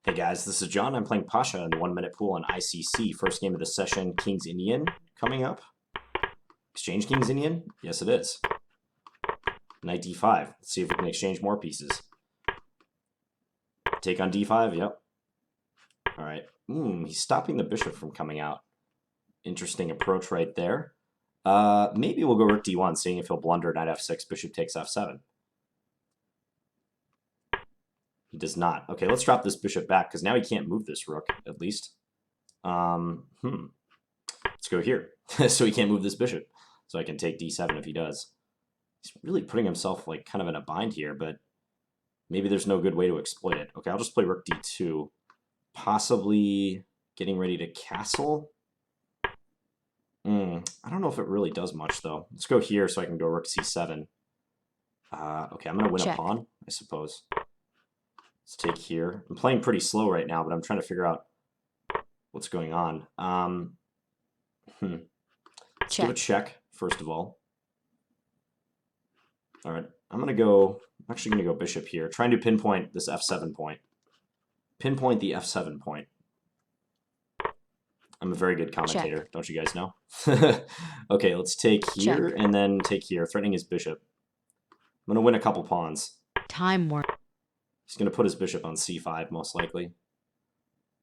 Hey guys, this is John. I'm playing Pasha in the 1-minute pool on ICC. First game of the session, King's Indian coming up. Exchange King's Indian? Yes, it is. Knight d5. Let's see if we can exchange more pieces. Take on d5, yep. Alright. He's stopping the bishop from coming out. Interesting approach right there. Maybe we'll go rook d1, seeing if he'll blunder knight f6, bishop takes f7. He does not. Okay, let's drop this bishop back, because now he can't move this rook, at least. Let's go here. So he can't move this bishop. So I can take d7 if he does. He's really putting himself like kind of in a bind here, but maybe there's no good way to exploit it. Okay, I'll just play rook d2. Possibly getting ready to castle. I don't know if it really does much, though. Let's go here so I can go rook c7. Okay, I'm going to win a pawn, I suppose. Let's take here. I'm playing pretty slow right now, but I'm trying to figure out what's going on. Let's give a check, first of all. All right, I'm actually going to go bishop here, trying to pinpoint this f7 point. Pinpoint the f7 point. I'm a very good commentator, don't you guys know? Okay, let's take here and then take here, threatening his bishop. I'm going to win a couple pawns. Time warp. He's going to put his bishop on c5, most likely.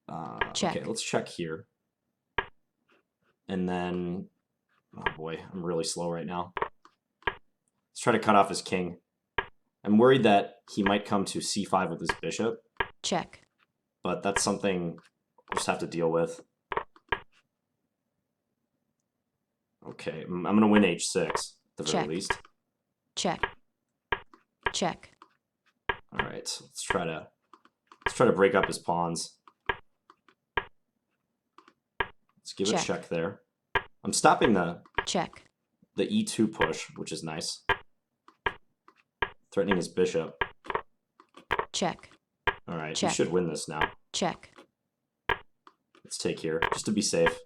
Okay, let's check here. And then, oh boy, I'm really slow right now. Let's try to cut off his king. I'm worried that he might come to c5 with his bishop. Check. But that's something we'll just have to deal with. Okay, I'm going to win h6, at the very least. Check. Check. All right, so let's try to break up his pawns. Let's give a check there. I'm stopping the e2 push, which is nice. Threatening his bishop. Check. All right, he should win this now. Check. Let's take here, just to be safe.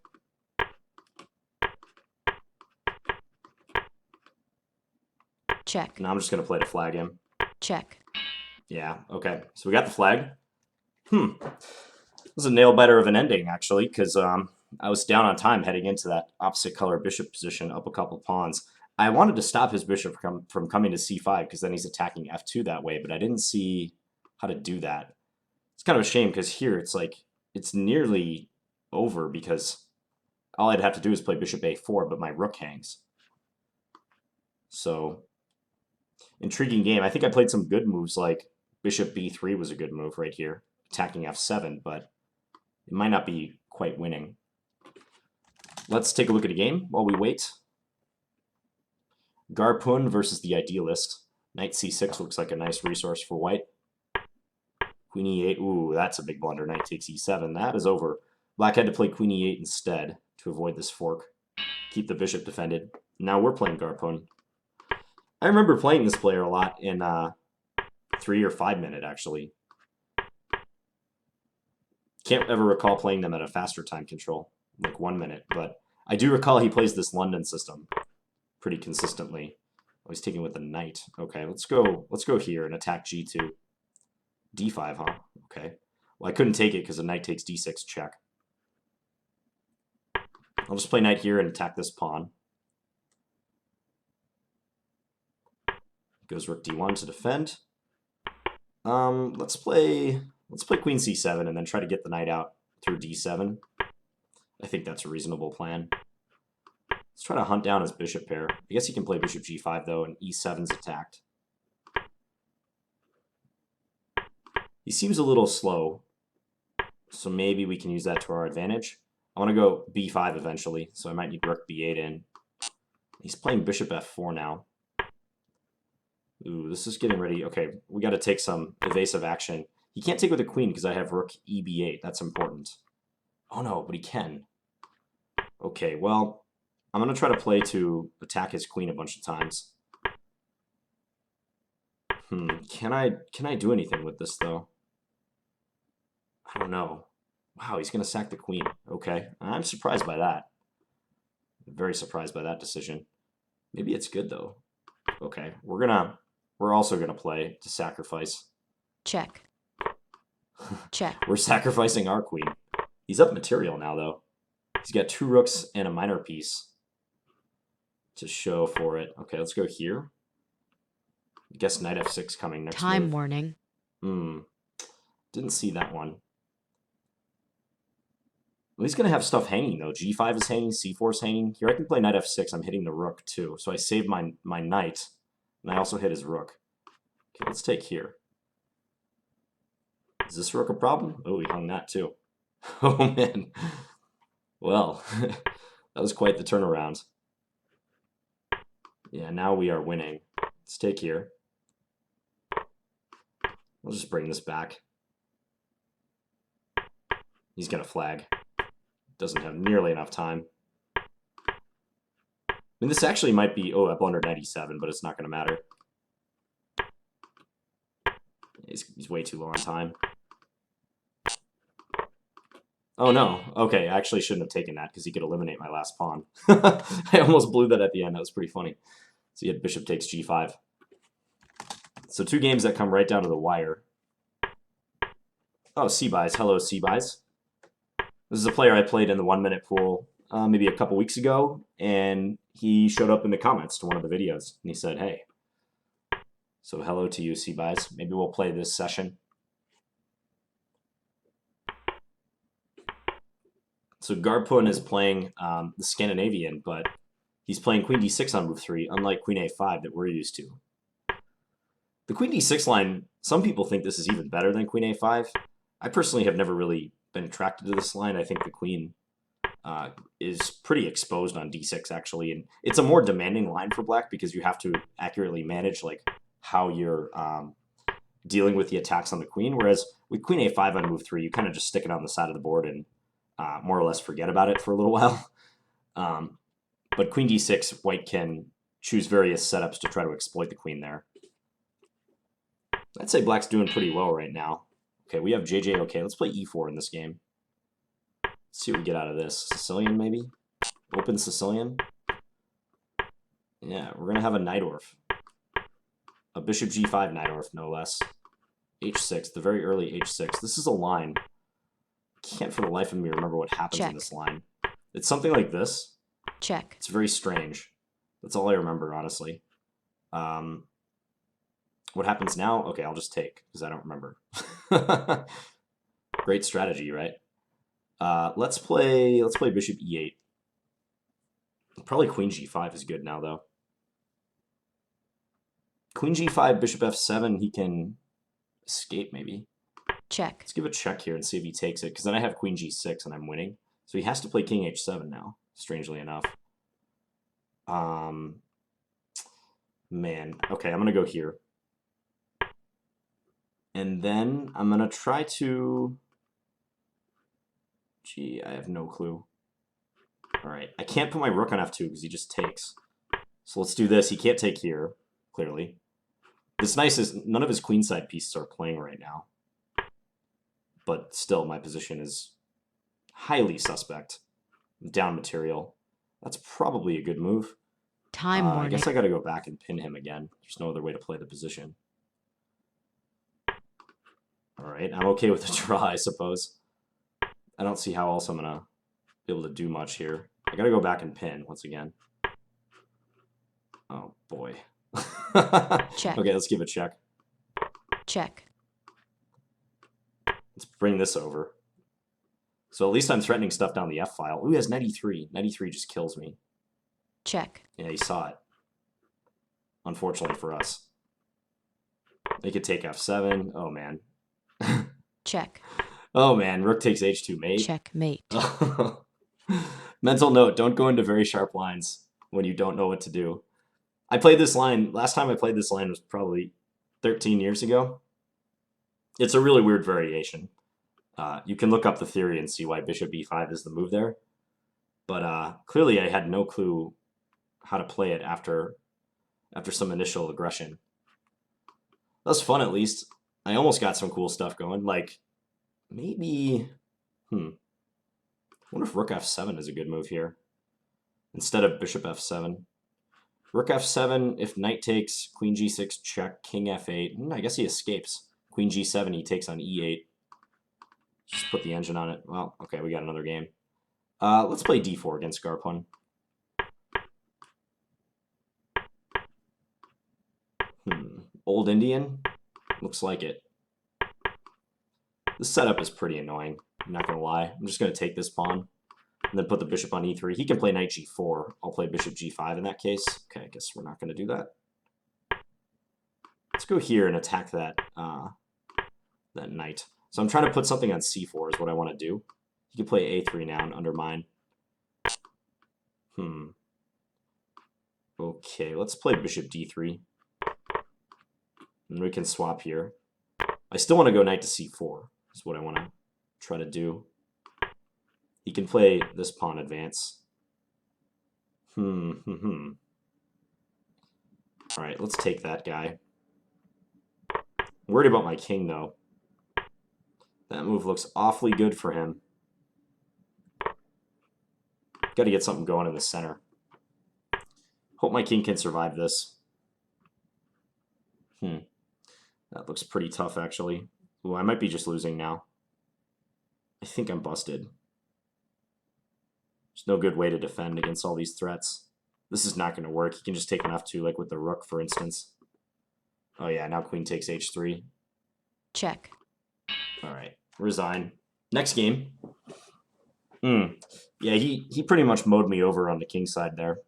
Check. Now I'm just going to play to flag him. Check. Yeah, okay. So we got the flag. This is a nail-biter of an ending, actually, because I was down on time heading into that opposite color bishop position, up a couple pawns. I wanted to stop his bishop from coming to c5, because then he's attacking f2 that way, but I didn't see how to do that. It's kind of a shame, because here it's like, it's nearly over, because all I'd have to do is play bishop a4, but my rook hangs. So, intriguing game. I think I played some good moves, like bishop b3 was a good move right here, attacking f7, but it might not be quite winning. Let's take a look at a game while we wait. Garpun versus the Idealist. Knight c6 looks like a nice resource for white. Queen e8, ooh, that's a big blunder. Knight takes e7, that is over. Black had to play queen e8 instead to avoid this fork. Keep the bishop defended. Now we're playing Garpun. I remember playing this player a lot in 3 or 5 minute, actually. Can't ever recall playing them at a faster time control, like 1 minute, but I do recall he plays this London system pretty consistently. Oh, he's taking with the knight. Okay, let's go here and attack g2. d5, huh? Okay. Well, I couldn't take it because the knight takes d6 check. I'll just play knight here and attack this pawn. Goes rook d1 to defend. Let's play queen c7 and then try to get the knight out through d7. I think that's a reasonable plan. Let's try to hunt down his bishop pair. I guess he can play bishop g5 though, and e7's attacked. He seems a little slow, so maybe we can use that to our advantage. I want to go b5 eventually, so I might need rook b8 in. He's playing bishop f4 now. Ooh, this is getting ready. Okay, we got to take some evasive action. He can't take with a queen because I have rook eb8. That's important. Oh no, but he can. Okay, well, I'm going to try to play to attack his queen a bunch of times. Can I do anything with this, though? I don't know. Wow, he's going to sack the queen. Okay, I'm surprised by that. Very surprised by that decision. Maybe it's good, though. Okay, we're also gonna play to sacrifice. Check. Check. We're sacrificing our queen. He's up material now, though. He's got 2 rooks and a minor piece to show for it. Okay, let's go here. I guess knight f6 coming next Time move. warning. Didn't see that one. Well, he's going to have stuff hanging, though. g5 is hanging, c4 is hanging. Here I can play knight f6. I'm hitting the rook, too. So I save my knight, and I also hit his rook. Okay, let's take here. Is this rook a problem? Oh, he hung that, too. Oh, man. Well, that was quite the turnaround. Yeah, now we are winning. Let's take here. We'll just bring this back. He's going to flag. Doesn't have nearly enough time. I mean, this actually might be... Oh, I blundered 97, but it's not going to matter. He's way too low on time. Oh, no. Okay, I actually shouldn't have taken that because he could eliminate my last pawn. I almost blew that at the end. That was pretty funny. So he had bishop takes g5. So 2 games that come right down to the wire. Oh, C-Buys. Hello, C-Buys. This is a player I played in the 1-minute pool maybe a couple weeks ago, and he showed up in the comments to one of the videos, and he said, hey. So hello to you, C-Buys. Maybe we'll play this session. So Garpun is playing the Scandinavian, but he's playing queen d6 on move 3, unlike queen a5 that we're used to. The queen d6 line, some people think this is even better than queen a5. I personally have never really been attracted to this line. I think the queen is pretty exposed on d6, actually. And it's a more demanding line for black because you have to accurately manage like how you're dealing with the attacks on the queen. Whereas with queen a5 on move 3, you kind of just stick it on the side of the board and more or less forget about it for a little while. But queen d6, white can choose various setups to try to exploit the queen there. I'd say black's doing pretty well right now. Okay, we have JJOKK. Let's play e4 in this game. Let's see what we get out of this. Sicilian, maybe? Open Sicilian? Yeah, we're going to have a Najdorf. A bishop g5 Najdorf, no less. h6, the very early h6. This is a line. Can't for the life of me remember what happens in this line. It's something like this. Check. It's very strange. That's all I remember, honestly. What happens now? Okay, I'll just take, because I don't remember. Great strategy, right? Let's play bishop e8. Probably queen g5 is good now, though. Queen g5, bishop f7, he can escape, maybe. Check. Let's give a check here and see if he takes it, because then I have queen g6 and I'm winning. So he has to play king h7 now, strangely enough. Man, okay, I'm going to go here. And then I'm going to try to... Gee, I have no clue. All right, I can't put my rook on f2 because he just takes. So let's do this. He can't take here, clearly. What's nice is none of his queenside pieces are playing right now. But still, my position is highly suspect. Down material. That's probably a good move. Time warning. I guess I got to go back and pin him again. There's no other way to play the position. All right, I'm okay with the draw, I suppose. I don't see how else I'm going to be able to do much here. I got to go back and pin once again. Oh, boy. Check. Okay, let's give it a check. Check. Let's bring this over. So at least I'm threatening stuff down the F file. Ooh, he has 93. 93 just kills me. Check. Yeah, he saw it. Unfortunately for us. They could take F7. Oh, man. Check. Oh, man. Rook takes H2 mate. Checkmate. Mental note, don't go into very sharp lines when you don't know what to do. I played this line, last time I played this line was probably 13 years ago. It's a really weird variation. You can look up the theory and see why bishop e5 is the move there. But clearly I had no clue how to play it after some initial aggression. That was fun, at least. I almost got some cool stuff going. Like, maybe... I wonder if rook f7 is a good move here. Instead of bishop f7. Rook f7, if knight takes, queen g6, check, king f8. I guess he escapes. Queen g7, he takes on e8. Just put the engine on it. Well, okay, we got another game. Let's play d4 against Garpun. Old Indian? Looks like it. This setup is pretty annoying. I'm not going to lie. I'm just going to take this pawn and then put the bishop on e3. He can play knight g4. I'll play bishop g5 in that case. Okay, I guess we're not going to do that. Let's go here and attack that, that knight. So I'm trying to put something on c4 is what I want to do. He can play a3 now and undermine. Okay, let's play bishop d3. And we can swap here. I still want to go knight to c4 is what I want to try to do. He can play this pawn advance. All right, let's take that guy. I'm worried about my king, though. That move looks awfully good for him. Got to get something going in the center. Hope my king can survive this. That looks pretty tough, actually. Ooh, I might be just losing now. I think I'm busted. There's no good way to defend against all these threats. This is not going to work. He can just take an f2, like with the rook, for instance. Oh yeah, now queen takes h3. Check. All right, resign. Next game. Yeah, he pretty much mowed me over on the king side there.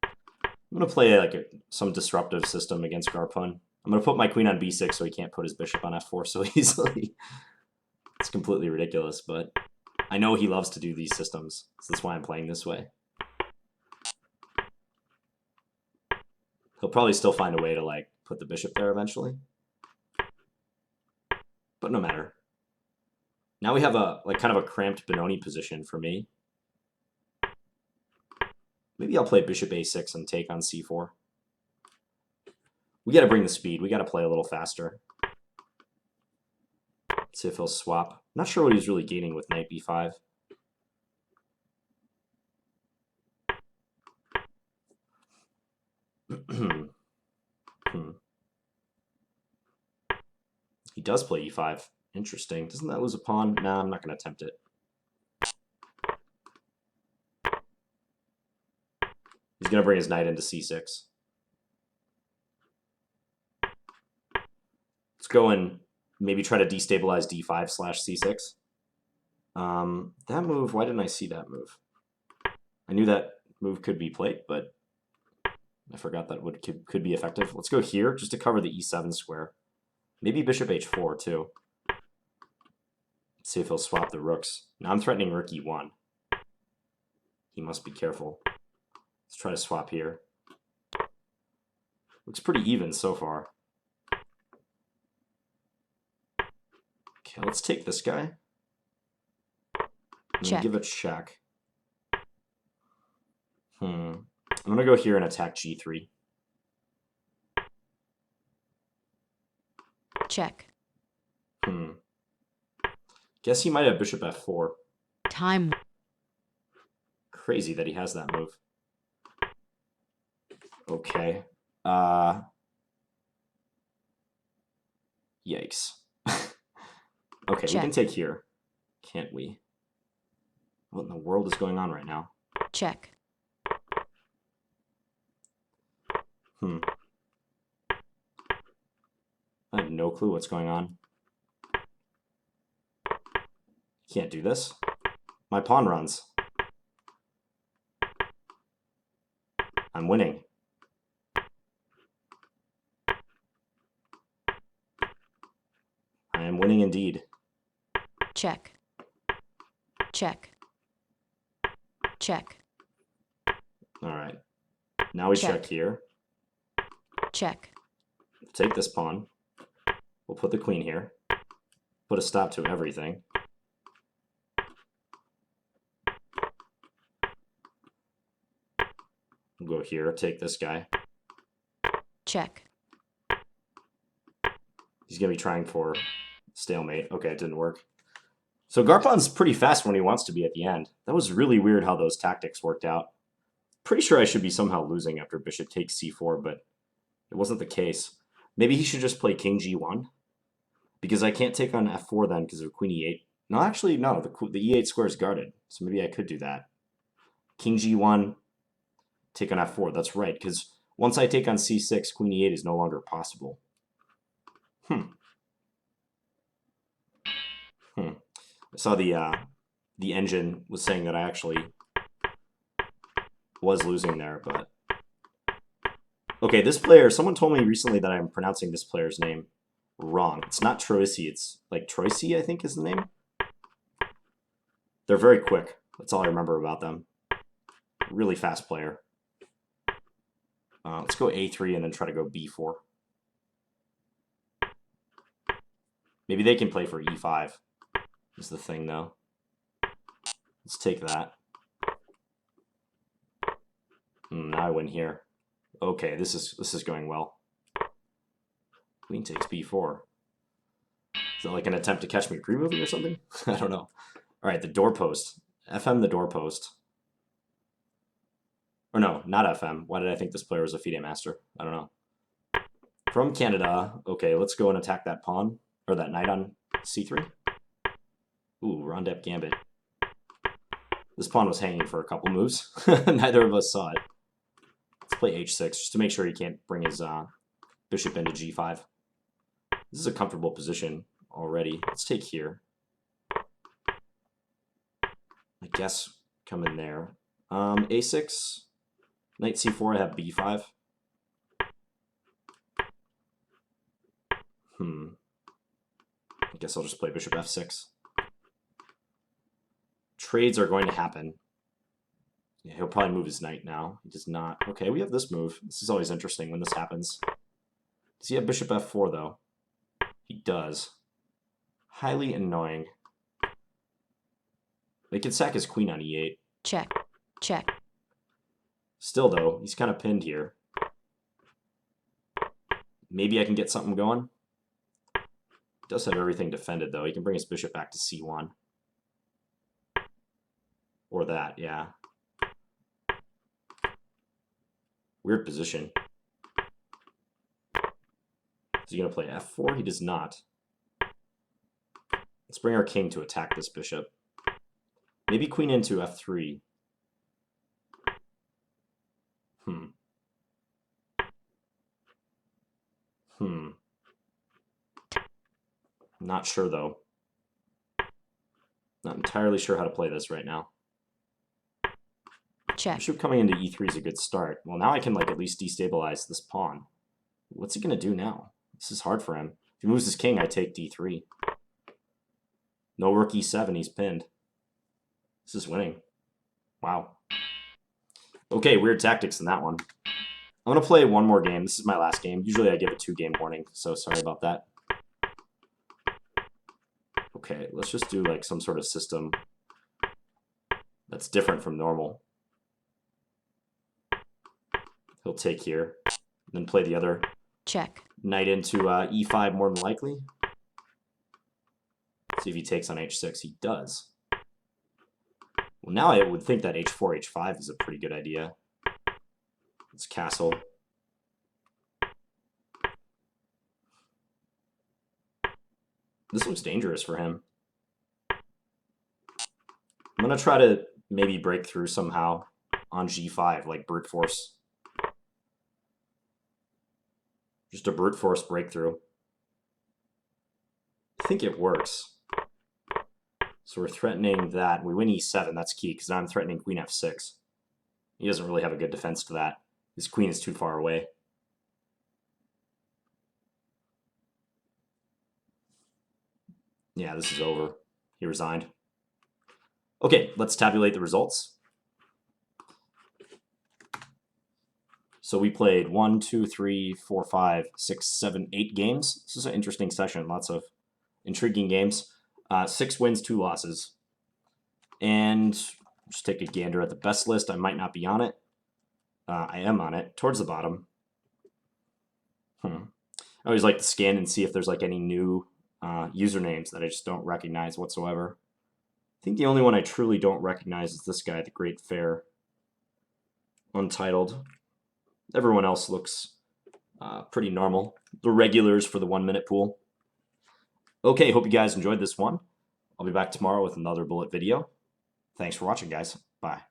I'm going to play like some disruptive system against Garpun. I'm going to put my queen on b6 so he can't put his bishop on f4 so easily. It's completely ridiculous, but I know he loves to do these systems, so that's why I'm playing this way. He'll probably still find a way to like put the bishop there eventually. But no matter. Now we have a like kind of a cramped Benoni position for me. Maybe I'll play bishop a6 and take on c4. We got to bring the speed. We got to play a little faster. Let's see if he'll swap. Not sure what he's really gaining with knight b5. He does play e5. Interesting. Doesn't that lose a pawn? Nah, I'm not going to attempt it. He's going to bring his knight into c6. Let's go and maybe try to destabilize d5/c6. That move, why didn't I see that move? I knew that move could be played, but I forgot that could be effective. Let's go here just to cover the e7 square. Maybe bishop h4 too. Let's see if he'll swap the rooks. Now I'm threatening rook e1. He must be careful. Let's try to swap here. Looks pretty even so far. Okay, let's take this guy. And then give a check. I'm going to go here and attack g3. Check. Guess he might have bishop f4. Time. Crazy that he has that move. Okay. Yikes. Okay, Check. we can take here. Can't we? What in the world is going on right now? Check. I have no clue what's going on. Can't do this. My pawn runs. I'm winning. I am winning indeed. Check. Check. Check. All right. Now we check here. Check. Take this pawn. We'll put the queen here. Put a stop to everything. We'll go here, take this guy. Check. He's going to be trying for stalemate. Okay, it didn't work. So Garpun's pretty fast when he wants to be at the end. That was really weird how those tactics worked out. Pretty sure I should be somehow losing after bishop takes c4, but it wasn't the case. Maybe he should just play king g1. Because I can't take on f4 then because of queen e8. No, actually, no. The e8 square is guarded. So maybe I could do that. King g1, take on f4. That's right, because once I take on c6, queen e8 is no longer possible. I saw the engine was saying that I actually was losing there, but... Okay, this player, someone told me recently that I'm pronouncing this player's name wrong. It's not troisi, it's like troisi, I think is the name. They're very quick. That's all I remember about them. Really fast player. Let's go a3 and then try to go b4. Maybe they can play for e5 is the thing, though. Let's take that. Now I win here. Okay, this is going well. Queen takes b4. Is that like an attempt to catch me pre-moving or something? I don't know. All right, the doorpost. FM the doorpost. Or no, not FM. Why did I think this player was a FIDE master? I don't know. From Canada. Okay, let's go and attack that pawn. Or that knight on c3. Ooh, Rondep Gambit. This pawn was hanging for a couple moves. Neither of us saw it. Let's play h6 just to make sure he can't bring his bishop into g5. This is a comfortable position already. Let's take here. I guess come in there. a6, knight c4, I have b5. I guess I'll just play bishop f6. Trades are going to happen. Yeah, he'll probably move his knight now. He does not. Okay, we have this move. This is always interesting when this happens. Does he have bishop f4, though? He does. Highly annoying. They could sack his queen on e8. Check. Check. Still, though, he's kind of pinned here. Maybe I can get something going. He does have everything defended, though. He can bring his bishop back to c1. Or that, yeah. Weird position. Is he going to play f4? He does not. Let's bring our king to attack this bishop. Maybe queen into f3. Not sure, though. Not entirely sure how to play this right now. Check. Bishop coming into e3 is a good start. Well, now I can like at least destabilize this pawn. What's he going to do now? This is hard for him. If he moves his king, I take d3. No rook e7, he's pinned. This is winning. Wow. Okay, weird tactics in that one. I'm going to play one more game. This is my last game. Usually I give a 2-game warning, so sorry about that. Okay, let's just do like some sort of system that's different from normal. He'll take here, then play the other. Check. Knight into e5 more than likely. See if he takes on h6. He does. Well, now I would think that h4, h5 is a pretty good idea. Let's castle. This looks dangerous for him. I'm going to try to maybe break through somehow on g5, like brute force. Just a brute force breakthrough. I think it works. So we're threatening that. We win e7. That's key, because now I'm threatening queen f6. He doesn't really have a good defense to that. His queen is too far away. Yeah, this is over. He resigned. Okay, let's tabulate the results. So we played 1, 2, 3, 4, 5, 6, 7, 8 games. This is an interesting session. Lots of intriguing games. 6 wins, 2 losses. And just take a gander at the best list. I might not be on it. I am on it, towards the bottom. I always like to scan and see if there's like any new usernames that I just don't recognize whatsoever. I think the only one I truly don't recognize is this guy, The Great Fair. Untitled. Everyone else looks pretty normal. The regulars for the 1-minute pool. Okay, hope you guys enjoyed this one. I'll be back tomorrow with another bullet video. Thanks for watching, guys. Bye.